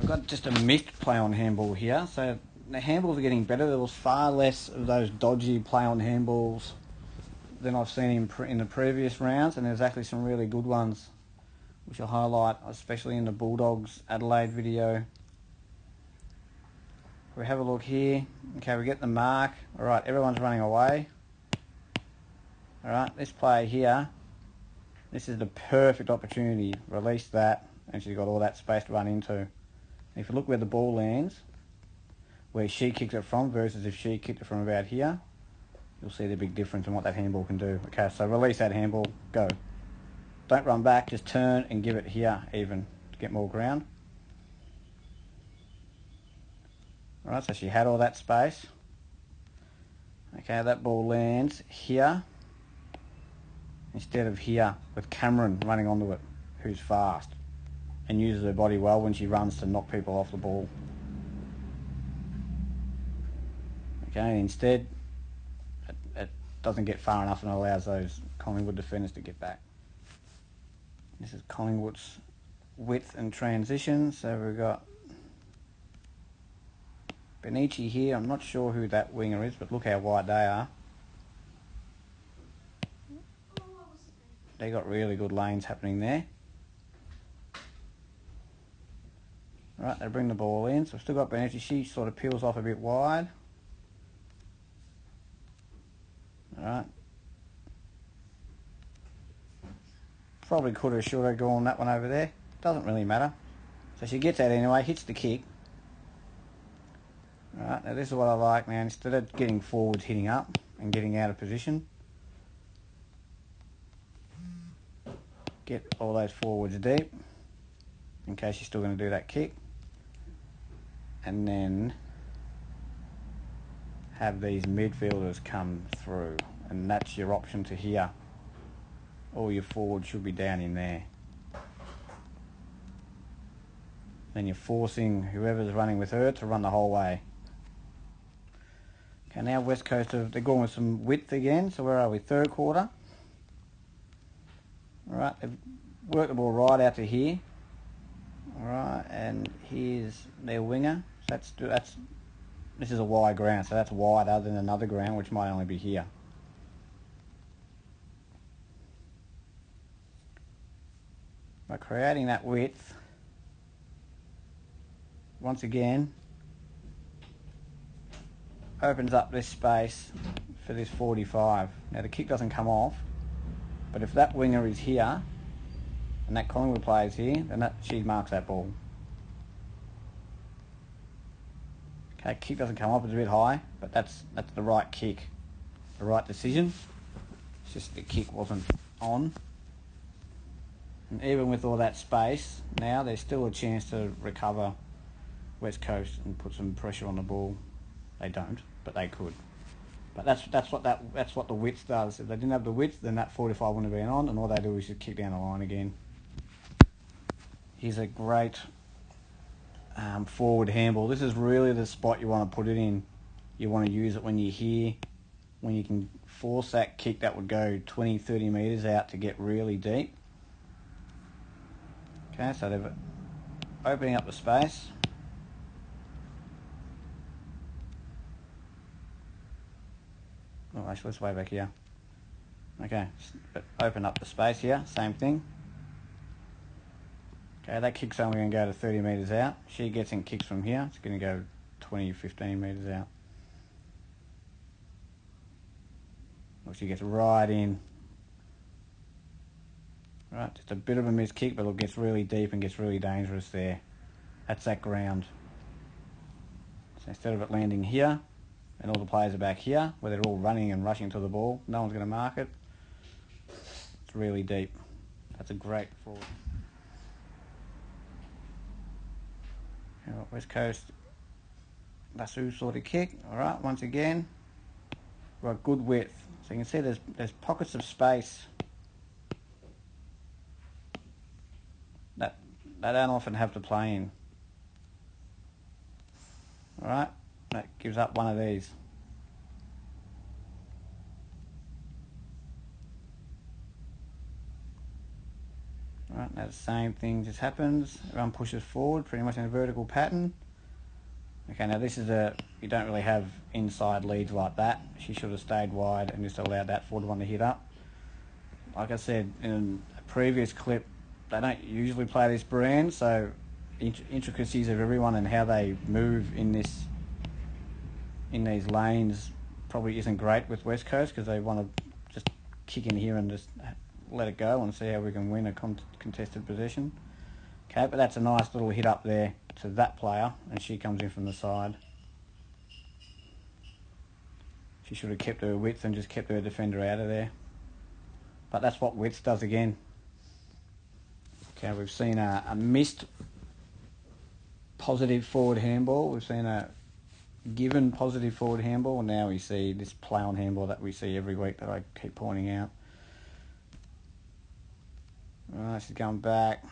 got just a mixed play on handball here. So the handballs are getting better. There was far less of those dodgy play on handballs than I've seen in the previous rounds, and there's actually some really good ones, which I'll highlight, especially in the Bulldogs Adelaide video. We have a look here. Okay, we get the mark. All right, everyone's running away. All right, this play here, this is the perfect opportunity. Release that, and she's got all that space to run into. And if you look where the ball lands, where she kicked it from versus if she kicked it from about here, you'll see the big difference in what that handball can do. Okay, so release that handball, go. Don't run back, just turn and give it here even to get more ground. Alright, so she had all that space. Okay, that ball lands here instead of here with Cameron running onto it, who's fast and uses her body well when she runs to knock people off the ball. Okay, instead it doesn't get far enough and allows those Collingwood defenders to get back. This is Collingwood's width and transition. So we've got Benici here. I'm not sure who that winger is, but look how wide they are. They got really good lanes happening there. Right, they bring the ball in. So we've still got Benici. She sort of peels off a bit wide. Alright. Probably could have, should have gone that one over there. Doesn't really matter. So she gets that anyway, hits the kick. Alright, now this is what I like, man. Instead of getting forwards hitting up and getting out of position, get all those forwards deep in case you're still going to do that kick. And then have these midfielders come through, and that's your option to here. All your forwards should be down in there. Then you're forcing whoever's running with her to run the whole way. Okay, now West Coast, they're going with some width again. So where are we? Third quarter. Alright, they've worked the ball right out to here. Alright, and here's their winger. So this is a wide ground, so that's wider than another ground, which might only be here. By creating that width, once again, opens up this space for this 45. Now the kick doesn't come off, but if that winger is here, and that Collingwood player is here, then she marks that ball. Okay, kick doesn't come off, it's a bit high, but that's the right kick, the right decision. It's just the kick wasn't on. And even with all that space, now there's still a chance to recover West Coast and put some pressure on the ball. They don't, but they could. But that's what the width does. If they didn't have the width, then that 45 wouldn't have been on, and all they do is just kick down the line again. Here's a great forward handball. This is really the spot you want to put it in. You want to use it when you're here, when you can force that kick that would go 20, 30 metres out to get really deep. Okay, so they're opening up the space. Oh, actually, let's way back here. Okay, open up the space here, same thing. Okay, that kick's only going to go to 30 metres out. She gets in kicks from here. It's going to go 20, 15 metres out. Well, she gets right in. Right, just a bit of a missed kick, but it gets really deep and gets really dangerous there. That's that ground. So instead of it landing here, and all the players are back here, where they're all running and rushing to the ball, no one's going to mark it. It's really deep. That's a great forward. West Coast, Lasso sort of kick. Alright, once again, we've got good width. So you can see there's pockets of space that they don't often have to play in. Alright, that gives up one of these. Right, now the same thing just happens. Everyone pushes forward pretty much in a vertical pattern. Okay, now this is you don't really have inside leads like that. She should have stayed wide and just allowed that forward one to hit up. Like I said in a previous clip, they don't usually play this brand, so intricacies of everyone and how they move in these lanes probably isn't great with West Coast, because they want to just kick in here and just let it go and see how we can win a contested possession. Okay, but that's a nice little hit up there to that player, and she comes in from the side. She should have kept her width and just kept her defender out of there. But that's what width does again. Okay, we've seen a missed positive forward handball. We've seen a given positive forward handball, and now we see this play on handball that we see every week that I keep pointing out. Right, she's going back.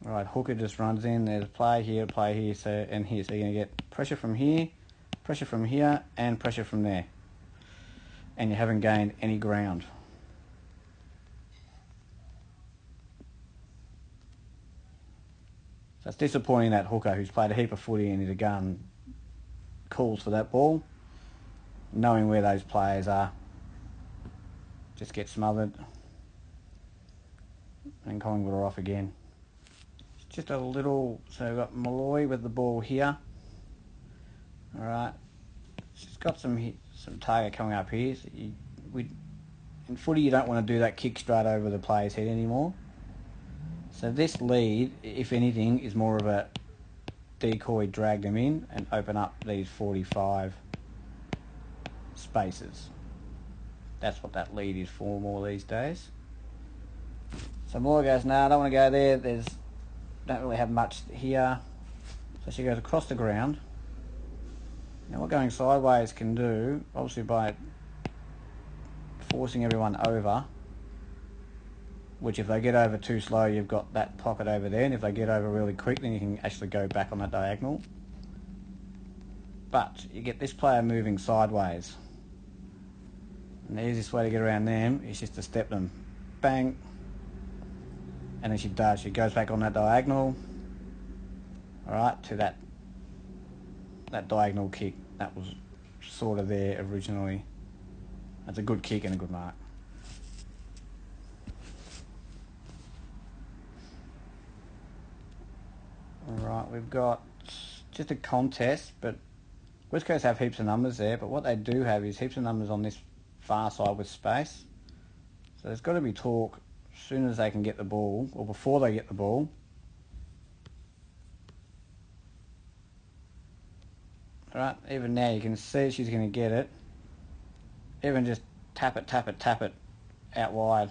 Right, hooker just runs in. There's play here, so and here. So you're going to get pressure from here, and pressure from there. And you haven't gained any ground. So it's disappointing that hooker, who's played a heap of footy and is a gun, calls for that ball, knowing where those players are. Just get smothered. And Collingwood are off again. It's just a little... So we've got Malloy with the ball here. Alright. She's got some target coming up here. So in footy, you don't want to do that kick straight over the player's head anymore. So this lead, if anything, is more of a decoy, drag them in and open up these 45 spaces. That's what that lead is for more these days. So Malloy goes, no, I don't want to go there. Don't really have much here. So she goes across the ground. Now what going sideways can do, obviously by forcing everyone over, which if they get over too slow, you've got that pocket over there, and if they get over really quick, then you can actually go back on that diagonal. But you get this player moving sideways. And the easiest way to get around them is just to step them. Bang. And then she does. She goes back on that diagonal. Alright, to that diagonal kick. That was sort of there originally. That's a good kick and a good mark. Alright, we've got just a contest, but West Coast have heaps of numbers there, but what they do have is heaps of numbers on this far side with space. So there's got to be talk as soon as they can get the ball, or before they get the ball. Alright, even now you can see she's going to get it. Even just tap it out wide.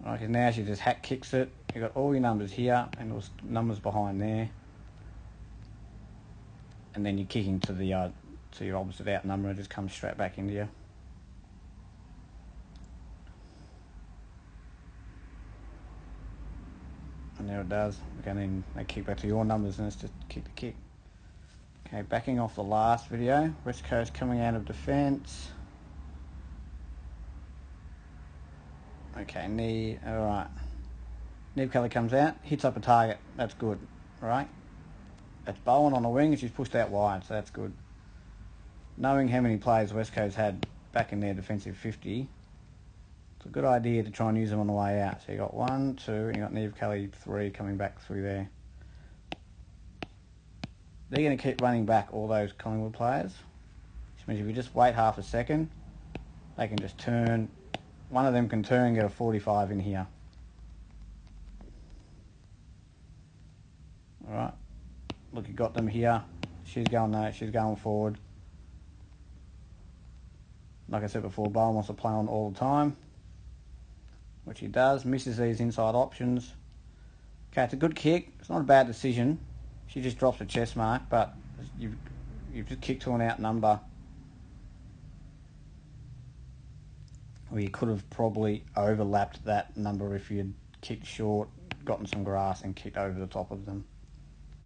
Alright, because now she just hack kicks it. You've got all your numbers here and those numbers behind there. And then you're kicking to your opposite out number and it just comes straight back into you. And there it does. Okay, and then they kick back to your numbers and it's just kick the kick. Okay, backing off the last video. West Coast coming out of defence. Okay, knee, alright. Neve Kelly comes out, hits up a target. That's good, alright? That's Bowen on the wing and she's pushed out wide, so that's good. Knowing how many players West Coast had back in their defensive 50, it's a good idea to try and use them on the way out. So you got 1, 2, and you got Neve Kelly 3 coming back through there. They're going to keep running back all those Collingwood players. Which means if you just wait half a second, they can just turn. One of them can turn and get a 45 in here. Alright. Look, you got them here. She's going forward. Like I said before, Bowen wants to play on all the time, which he does. Misses these inside options. Okay, it's a good kick. It's not a bad decision. She just drops a chest mark, but you've just kicked to an out number. Or you could have probably overlapped that number if you'd kicked short, gotten some grass and kicked over the top of them.